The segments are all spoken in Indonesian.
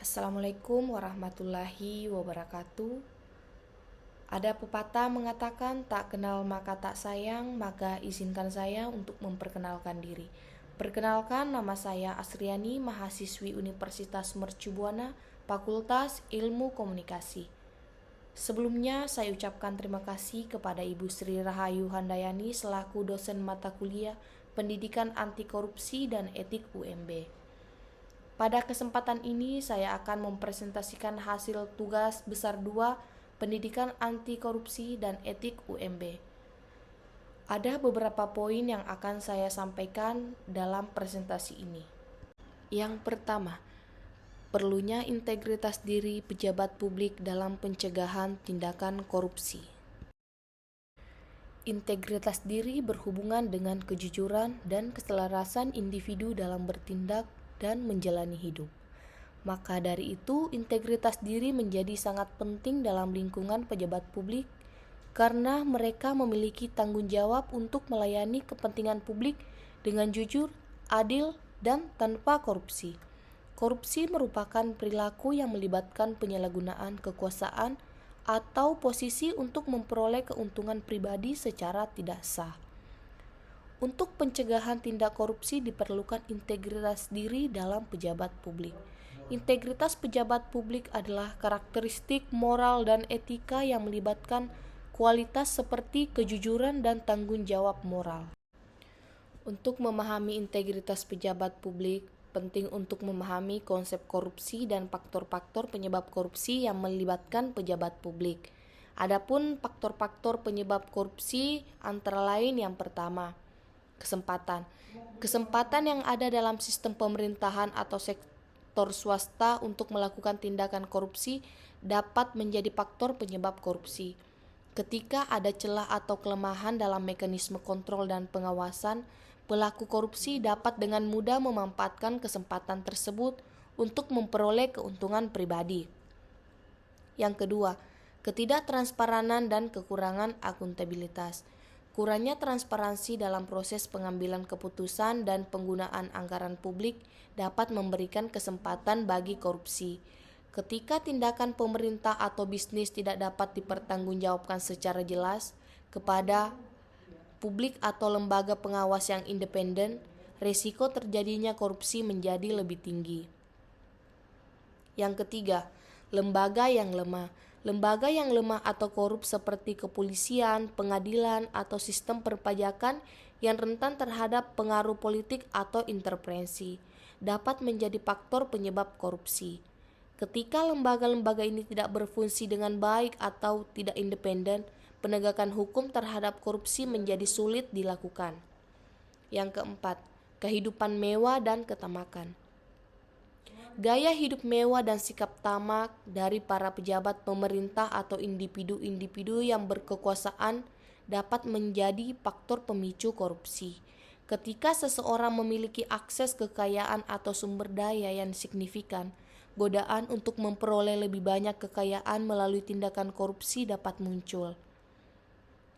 Assalamualaikum warahmatullahi wabarakatuh. Ada pepatah mengatakan tak kenal maka tak sayang, maka izinkan saya untuk memperkenalkan diri. Perkenalkan, nama saya Asriani, mahasiswi Universitas Mercu Buana, Fakultas Ilmu Komunikasi. Sebelumnya saya ucapkan terima kasih kepada Ibu Sri Rahayu Handayani selaku dosen mata kuliah Pendidikan Anti Korupsi dan Etik UMB. Pada kesempatan ini saya akan mempresentasikan hasil tugas besar 2 Pendidikan Anti Korupsi dan Etik UMB. Ada beberapa poin yang akan saya sampaikan dalam presentasi ini. Yang pertama, perlunya integritas diri pejabat publik dalam pencegahan tindakan korupsi. Integritas diri berhubungan dengan kejujuran dan keselarasan individu dalam bertindak dan menjalani hidup. Maka dari itu, integritas diri menjadi sangat penting dalam lingkungan pejabat publik karena mereka memiliki tanggung jawab untuk melayani kepentingan publik dengan jujur, adil, dan tanpa korupsi. Korupsi merupakan perilaku yang melibatkan penyalahgunaan kekuasaan atau posisi untuk memperoleh keuntungan pribadi secara tidak sah. Untuk pencegahan tindak korupsi diperlukan integritas diri dalam pejabat publik. Integritas pejabat publik adalah karakteristik moral dan etika yang melibatkan kualitas seperti kejujuran dan tanggung jawab moral. Untuk memahami integritas pejabat publik, penting untuk memahami konsep korupsi dan faktor-faktor penyebab korupsi yang melibatkan pejabat publik. Adapun faktor-faktor penyebab korupsi antara lain yang pertama, kesempatan. Kesempatan yang ada dalam sistem pemerintahan atau sektor swasta untuk melakukan tindakan korupsi dapat menjadi faktor penyebab korupsi. Ketika ada celah atau kelemahan dalam mekanisme kontrol dan pengawasan, pelaku korupsi dapat dengan mudah memanfaatkan kesempatan tersebut untuk memperoleh keuntungan pribadi. Yang kedua, ketidaktransparan dan kekurangan akuntabilitas. Kurangnya transparansi dalam proses pengambilan keputusan dan penggunaan anggaran publik dapat memberikan kesempatan bagi korupsi. Ketika tindakan pemerintah atau bisnis tidak dapat dipertanggungjawabkan secara jelas kepada publik atau lembaga pengawas yang independen, risiko terjadinya korupsi menjadi lebih tinggi. Yang ketiga, lembaga yang lemah. Lembaga yang lemah atau korup seperti kepolisian, pengadilan, atau sistem perpajakan yang rentan terhadap pengaruh politik atau intervensi dapat menjadi faktor penyebab korupsi. Ketika lembaga-lembaga ini tidak berfungsi dengan baik atau tidak independen, penegakan hukum terhadap korupsi menjadi sulit dilakukan. Yang keempat, kehidupan mewah dan ketamakan. Gaya hidup mewah dan sikap tamak dari para pejabat pemerintah atau individu-individu yang berkekuasaan dapat menjadi faktor pemicu korupsi. Ketika seseorang memiliki akses kekayaan atau sumber daya yang signifikan, godaan untuk memperoleh lebih banyak kekayaan melalui tindakan korupsi dapat muncul.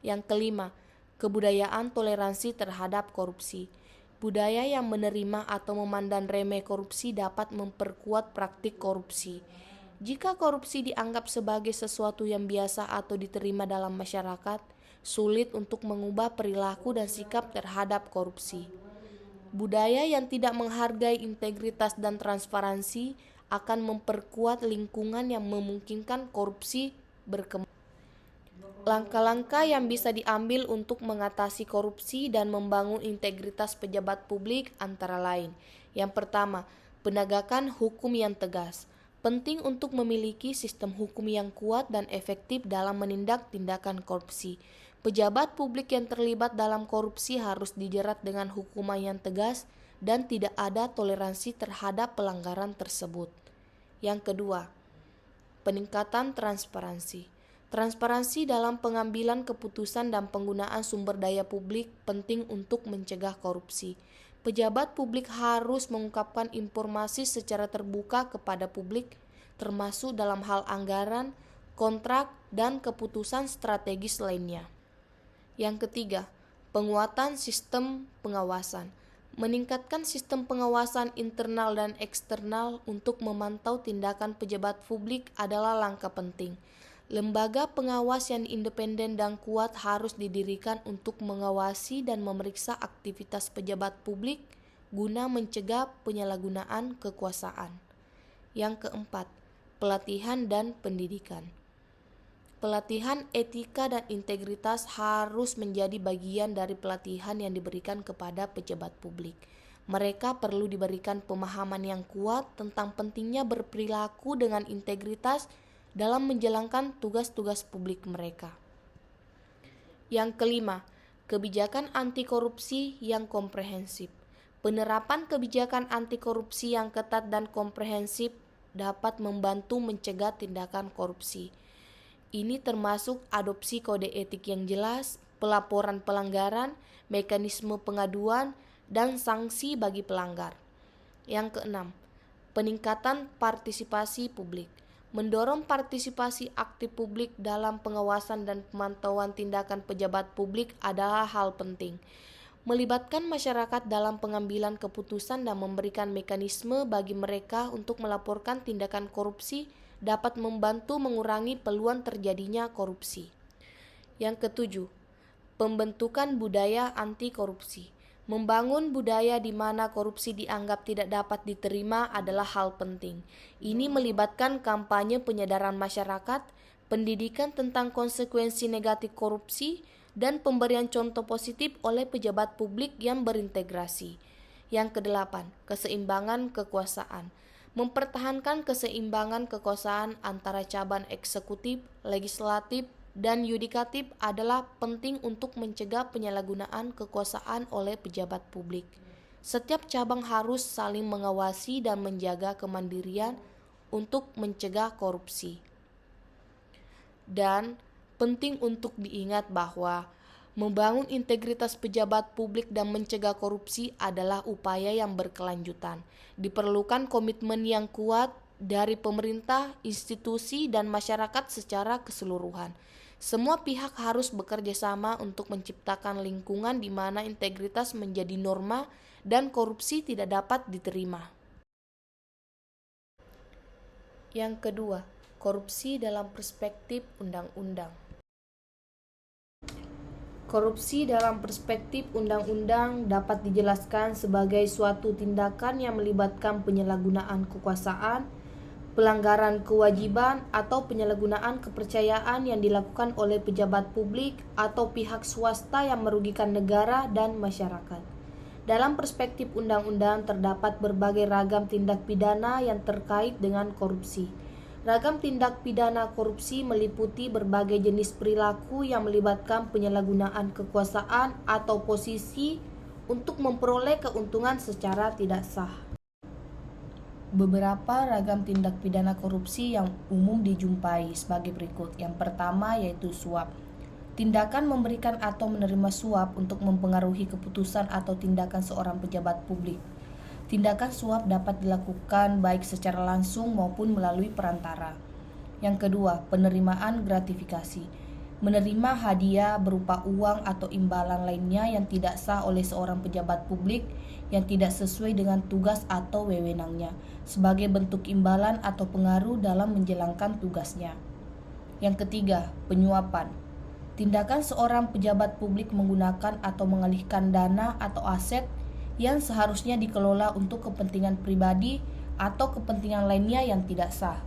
Yang kelima, kebudayaan toleransi terhadap korupsi. Budaya yang menerima atau memandang remeh korupsi dapat memperkuat praktik korupsi. Jika korupsi dianggap sebagai sesuatu yang biasa atau diterima dalam masyarakat, sulit untuk mengubah perilaku dan sikap terhadap korupsi. Budaya yang tidak menghargai integritas dan transparansi akan memperkuat lingkungan yang memungkinkan korupsi berkembang. Langkah-langkah yang bisa diambil untuk mengatasi korupsi dan membangun integritas pejabat publik antara lain. Yang pertama, penegakan hukum yang tegas. Penting untuk memiliki sistem hukum yang kuat dan efektif dalam menindak tindakan korupsi. Pejabat publik yang terlibat dalam korupsi harus dijerat dengan hukuman yang tegas dan tidak ada toleransi terhadap pelanggaran tersebut. Yang kedua, peningkatan transparansi. Transparansi dalam pengambilan keputusan dan penggunaan sumber daya publik penting untuk mencegah korupsi. Pejabat publik harus mengungkapkan informasi secara terbuka kepada publik, termasuk dalam hal anggaran, kontrak, dan keputusan strategis lainnya. Yang ketiga, penguatan sistem pengawasan. Meningkatkan sistem pengawasan internal dan eksternal untuk memantau tindakan pejabat publik adalah langkah penting. Lembaga pengawas yang independen dan kuat harus didirikan untuk mengawasi dan memeriksa aktivitas pejabat publik guna mencegah penyalahgunaan kekuasaan. Yang keempat, pelatihan dan pendidikan. Pelatihan etika dan integritas harus menjadi bagian dari pelatihan yang diberikan kepada pejabat publik. Mereka perlu diberikan pemahaman yang kuat tentang pentingnya berperilaku dengan integritas dalam menjalankan tugas-tugas publik mereka. Yang kelima, kebijakan anti korupsi yang komprehensif. Penerapan kebijakan anti korupsi yang ketat dan komprehensif dapat membantu mencegah tindakan korupsi. Ini termasuk adopsi kode etik yang jelas, pelaporan pelanggaran, mekanisme pengaduan, dan sanksi bagi pelanggar. Yang keenam, peningkatan partisipasi publik. Mendorong partisipasi aktif publik dalam pengawasan dan pemantauan tindakan pejabat publik adalah hal penting. Melibatkan masyarakat dalam pengambilan keputusan dan memberikan mekanisme bagi mereka untuk melaporkan tindakan korupsi dapat membantu mengurangi peluang terjadinya korupsi. Yang ketujuh, pembentukan budaya anti korupsi. Membangun budaya di mana korupsi dianggap tidak dapat diterima adalah hal penting. Ini melibatkan kampanye penyadaran masyarakat, pendidikan tentang konsekuensi negatif korupsi, dan pemberian contoh positif oleh pejabat publik yang berintegrasi. Yang kedelapan, keseimbangan kekuasaan. Mempertahankan keseimbangan kekuasaan antara cabang eksekutif, legislatif, dan yudikatif adalah penting untuk mencegah penyalahgunaan kekuasaan oleh pejabat publik. Setiap cabang harus saling mengawasi dan menjaga kemandirian untuk mencegah korupsi. Dan penting untuk diingat bahwa membangun integritas pejabat publik dan mencegah korupsi adalah upaya yang berkelanjutan. Diperlukan komitmen yang kuat dari pemerintah, institusi, dan masyarakat secara keseluruhan. Semua pihak harus bekerja sama untuk menciptakan lingkungan di mana integritas menjadi norma dan korupsi tidak dapat diterima. Yang kedua, korupsi dalam perspektif undang-undang. Korupsi dalam perspektif undang-undang dapat dijelaskan sebagai suatu tindakan yang melibatkan penyalahgunaan kekuasaan, pelanggaran kewajiban, atau penyalahgunaan kepercayaan yang dilakukan oleh pejabat publik atau pihak swasta yang merugikan negara dan masyarakat. Dalam perspektif undang-undang terdapat berbagai ragam tindak pidana yang terkait dengan korupsi. Ragam tindak pidana korupsi meliputi berbagai jenis perilaku yang melibatkan penyalahgunaan kekuasaan atau posisi untuk memperoleh keuntungan secara tidak sah. Beberapa ragam tindak pidana korupsi yang umum dijumpai sebagai berikut. Yang pertama yaitu suap. Tindakan memberikan atau menerima suap untuk mempengaruhi keputusan atau tindakan seorang pejabat publik. Tindakan suap dapat dilakukan baik secara langsung maupun melalui perantara. Yang kedua, penerimaan gratifikasi. Menerima hadiah berupa uang atau imbalan lainnya yang tidak sah oleh seorang pejabat publik yang tidak sesuai dengan tugas atau wewenangnya, sebagai bentuk imbalan atau pengaruh dalam menjalankan tugasnya. Yang ketiga, penyuapan. Tindakan seorang pejabat publik menggunakan atau mengalihkan dana atau aset yang seharusnya dikelola untuk kepentingan pribadi atau kepentingan lainnya yang tidak sah.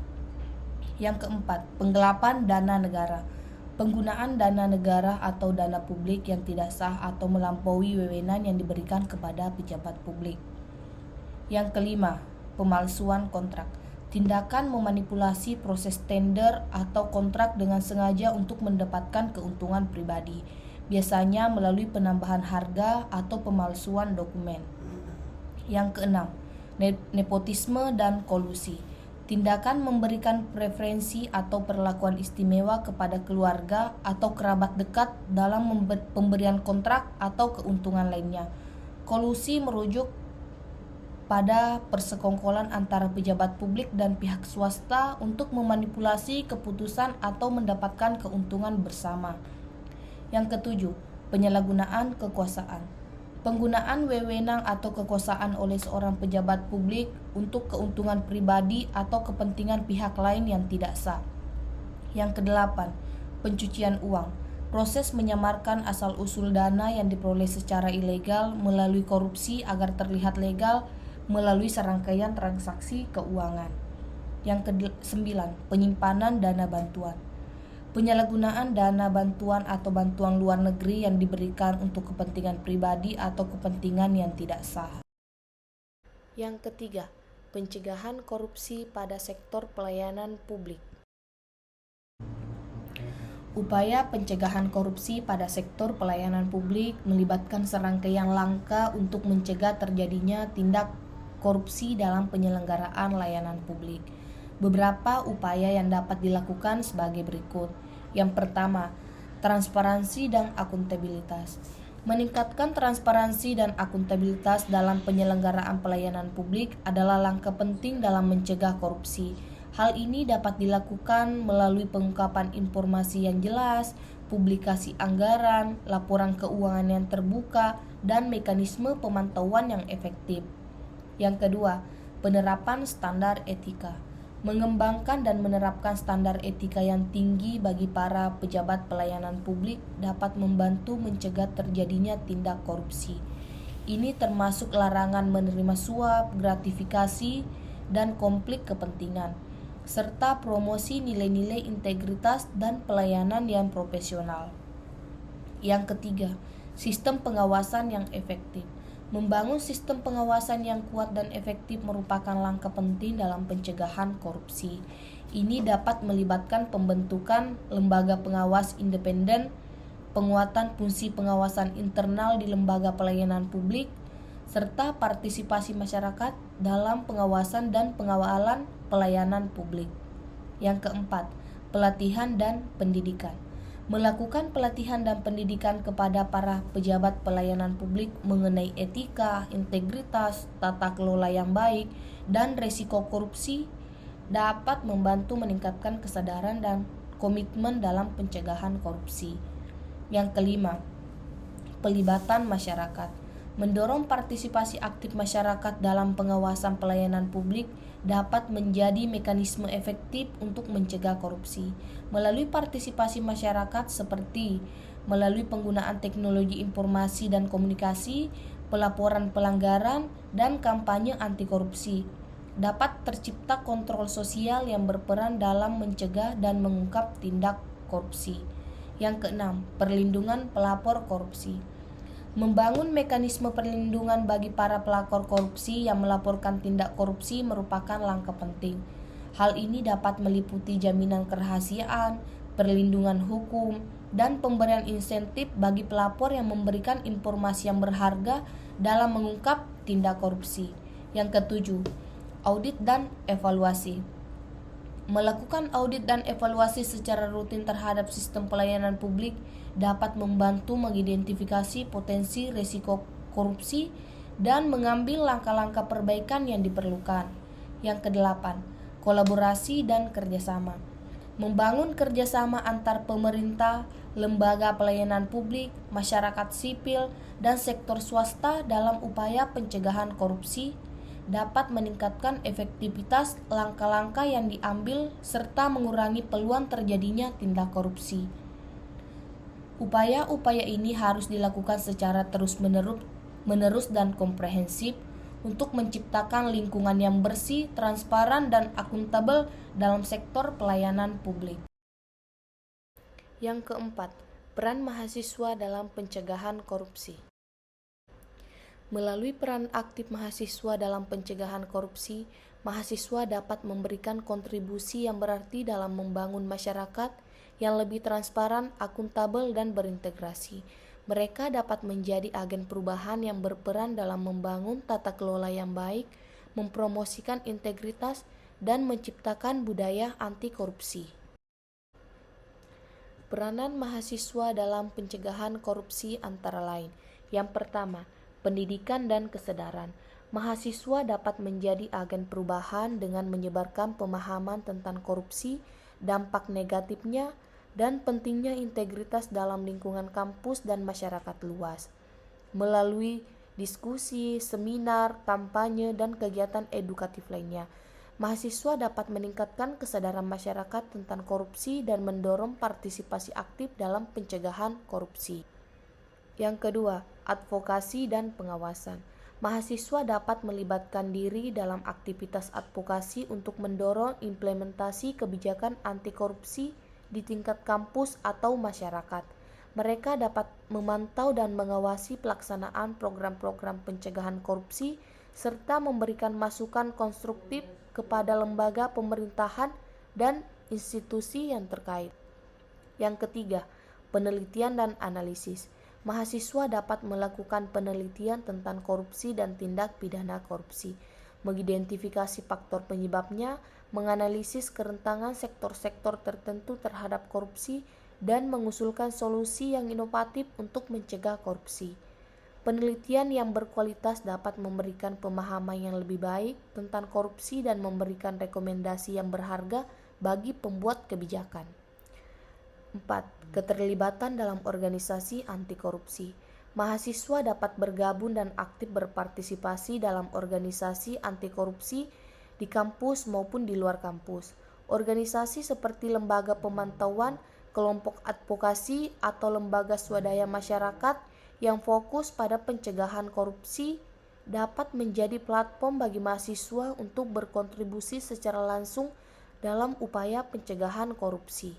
Yang keempat, penggelapan dana negara. Penggunaan dana negara atau dana publik yang tidak sah atau melampaui wewenang yang diberikan kepada pejabat publik. Yang kelima, pemalsuan kontrak. Tindakan memanipulasi proses tender atau kontrak dengan sengaja untuk mendapatkan keuntungan pribadi, biasanya melalui penambahan harga atau pemalsuan dokumen. Yang keenam, nepotisme dan kolusi. Tindakan memberikan preferensi atau perlakuan istimewa kepada keluarga atau kerabat dekat dalam pemberian kontrak atau keuntungan lainnya. Kolusi merujuk pada persekongkolan antara pejabat publik dan pihak swasta untuk memanipulasi keputusan atau mendapatkan keuntungan bersama. Yang ketujuh, penyalahgunaan kekuasaan. Penggunaan wewenang atau kekuasaan oleh seorang pejabat publik untuk keuntungan pribadi atau kepentingan pihak lain yang tidak sah. Yang kedelapan, pencucian uang. Proses menyamarkan asal-usul dana yang diperoleh secara ilegal melalui korupsi agar terlihat legal melalui serangkaian transaksi keuangan. Yang ke-9, penyimpanan dana bantuan. Penyalahgunaan dana bantuan atau bantuan luar negeri yang diberikan untuk kepentingan pribadi atau kepentingan yang tidak sah. Yang ketiga, pencegahan korupsi pada sektor pelayanan publik. Upaya pencegahan korupsi pada sektor pelayanan publik melibatkan serangkaian langkah untuk mencegah terjadinya tindak korupsi dalam penyelenggaraan layanan publik. Beberapa upaya yang dapat dilakukan sebagai berikut. Yang pertama, transparansi dan akuntabilitas. Meningkatkan transparansi dan akuntabilitas dalam penyelenggaraan pelayanan publik adalah langkah penting dalam mencegah korupsi. Hal ini dapat dilakukan melalui pengungkapan informasi yang jelas, publikasi anggaran, laporan keuangan yang terbuka, dan mekanisme pemantauan yang efektif. Yang kedua, penerapan standar etika. Mengembangkan dan menerapkan standar etika yang tinggi bagi para pejabat pelayanan publik dapat membantu mencegah terjadinya tindak korupsi. Ini termasuk larangan menerima suap, gratifikasi, dan konflik kepentingan, serta promosi nilai-nilai integritas dan pelayanan yang profesional. Yang ketiga, sistem pengawasan yang efektif. Membangun sistem pengawasan yang kuat dan efektif merupakan langkah penting dalam pencegahan korupsi. Ini dapat melibatkan pembentukan lembaga pengawas independen, penguatan fungsi pengawasan internal di lembaga pelayanan publik, serta partisipasi masyarakat dalam pengawasan dan pengawalan pelayanan publik. Yang keempat, pelatihan dan pendidikan. Melakukan pelatihan dan pendidikan kepada para pejabat pelayanan publik mengenai etika, integritas, tata kelola yang baik, dan risiko korupsi dapat membantu meningkatkan kesadaran dan komitmen dalam pencegahan korupsi. Yang kelima, pelibatan masyarakat. Mendorong partisipasi aktif masyarakat dalam pengawasan pelayanan publik dapat menjadi mekanisme efektif untuk mencegah korupsi. Melalui partisipasi masyarakat seperti melalui penggunaan teknologi informasi dan komunikasi, pelaporan pelanggaran, dan kampanye anti korupsi, dapat tercipta kontrol sosial yang berperan dalam mencegah dan mengungkap tindak korupsi. Yang keenam, perlindungan pelapor korupsi. Membangun mekanisme perlindungan bagi para pelapor korupsi yang melaporkan tindak korupsi merupakan langkah penting. Hal ini dapat meliputi jaminan kerahasiaan, perlindungan hukum, dan pemberian insentif bagi pelapor yang memberikan informasi yang berharga dalam mengungkap tindak korupsi. Yang ketujuh, audit dan evaluasi. Melakukan audit dan evaluasi secara rutin terhadap sistem pelayanan publik dapat membantu mengidentifikasi potensi risiko korupsi dan mengambil langkah-langkah perbaikan yang diperlukan. Yang kedelapan, kolaborasi dan kerjasama. Membangun kerjasama antar pemerintah, lembaga pelayanan publik, masyarakat sipil, dan sektor swasta dalam upaya pencegahan korupsi dapat meningkatkan efektivitas langkah-langkah yang diambil serta mengurangi peluang terjadinya tindak korupsi. Upaya-upaya ini harus dilakukan secara terus-menerus dan komprehensif untuk menciptakan lingkungan yang bersih, transparan, dan akuntabel dalam sektor pelayanan publik. Yang keempat, peran mahasiswa dalam pencegahan korupsi. Melalui peran aktif mahasiswa dalam pencegahan korupsi, mahasiswa dapat memberikan kontribusi yang berarti dalam membangun masyarakat yang lebih transparan, akuntabel, dan berintegrasi. Mereka dapat menjadi agen perubahan yang berperan dalam membangun tata kelola yang baik, mempromosikan integritas, dan menciptakan budaya anti korupsi. Peranan mahasiswa dalam pencegahan korupsi antara lain. Yang pertama, pendidikan dan kesadaran. Mahasiswa dapat menjadi agen perubahan dengan menyebarkan pemahaman tentang korupsi, dampak negatifnya, dan pentingnya integritas dalam lingkungan kampus dan masyarakat luas. Melalui diskusi, seminar, kampanye, dan kegiatan edukatif lainnya. Mahasiswa dapat meningkatkan kesadaran masyarakat tentang korupsi dan mendorong partisipasi aktif dalam pencegahan korupsi. Yang kedua, advokasi dan pengawasan. Mahasiswa dapat melibatkan diri dalam aktivitas advokasi untuk mendorong implementasi kebijakan anti korupsi di tingkat kampus atau masyarakat. Mereka dapat memantau dan mengawasi pelaksanaan program-program pencegahan korupsi serta memberikan masukan konstruktif kepada lembaga pemerintahan dan institusi yang terkait. Yang ketiga, penelitian dan analisis. Mahasiswa dapat melakukan penelitian tentang korupsi dan tindak pidana korupsi, mengidentifikasi faktor penyebabnya, menganalisis kerentanan sektor-sektor tertentu terhadap korupsi, dan mengusulkan solusi yang inovatif untuk mencegah korupsi. Penelitian yang berkualitas dapat memberikan pemahaman yang lebih baik tentang korupsi dan memberikan rekomendasi yang berharga bagi pembuat kebijakan. 4. Keterlibatan dalam organisasi anti korupsi. Mahasiswa dapat bergabung dan aktif berpartisipasi dalam organisasi anti korupsi di kampus maupun di luar kampus. Organisasi seperti lembaga pemantauan, kelompok advokasi, atau lembaga swadaya masyarakat yang fokus pada pencegahan korupsi dapat menjadi platform bagi mahasiswa untuk berkontribusi secara langsung dalam upaya pencegahan korupsi.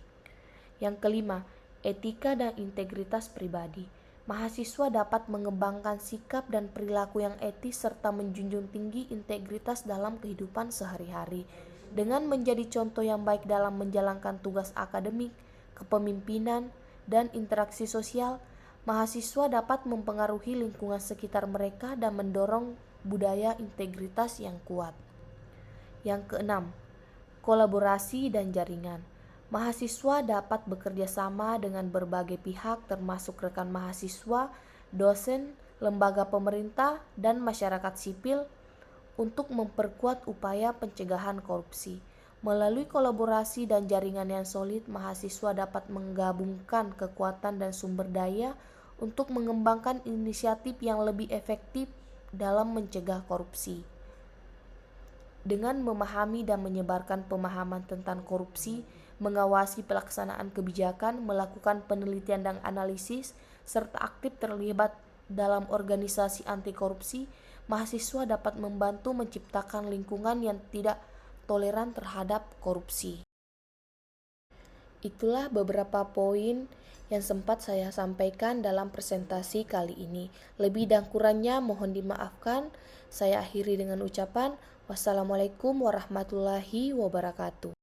Yang kelima, etika dan integritas pribadi. Mahasiswa dapat mengembangkan sikap dan perilaku yang etis serta menjunjung tinggi integritas dalam kehidupan sehari-hari. Dengan menjadi contoh yang baik dalam menjalankan tugas akademik, kepemimpinan, dan interaksi sosial, mahasiswa dapat mempengaruhi lingkungan sekitar mereka dan mendorong budaya integritas yang kuat. Yang keenam, kolaborasi dan jaringan. Mahasiswa dapat bekerja sama dengan berbagai pihak termasuk rekan mahasiswa, dosen, lembaga pemerintah, dan masyarakat sipil untuk memperkuat upaya pencegahan korupsi. Melalui kolaborasi dan jaringan yang solid, mahasiswa dapat menggabungkan kekuatan dan sumber daya untuk mengembangkan inisiatif yang lebih efektif dalam mencegah korupsi. Dengan memahami dan menyebarkan pemahaman tentang korupsi, mengawasi pelaksanaan kebijakan, melakukan penelitian dan analisis, serta aktif terlibat dalam organisasi anti korupsi, mahasiswa dapat membantu menciptakan lingkungan yang tidak toleran terhadap korupsi. Itulah beberapa poin yang sempat saya sampaikan dalam presentasi kali ini. Lebih dan kurangnya mohon dimaafkan. Saya akhiri dengan ucapan wassalamualaikum warahmatullahi wabarakatuh.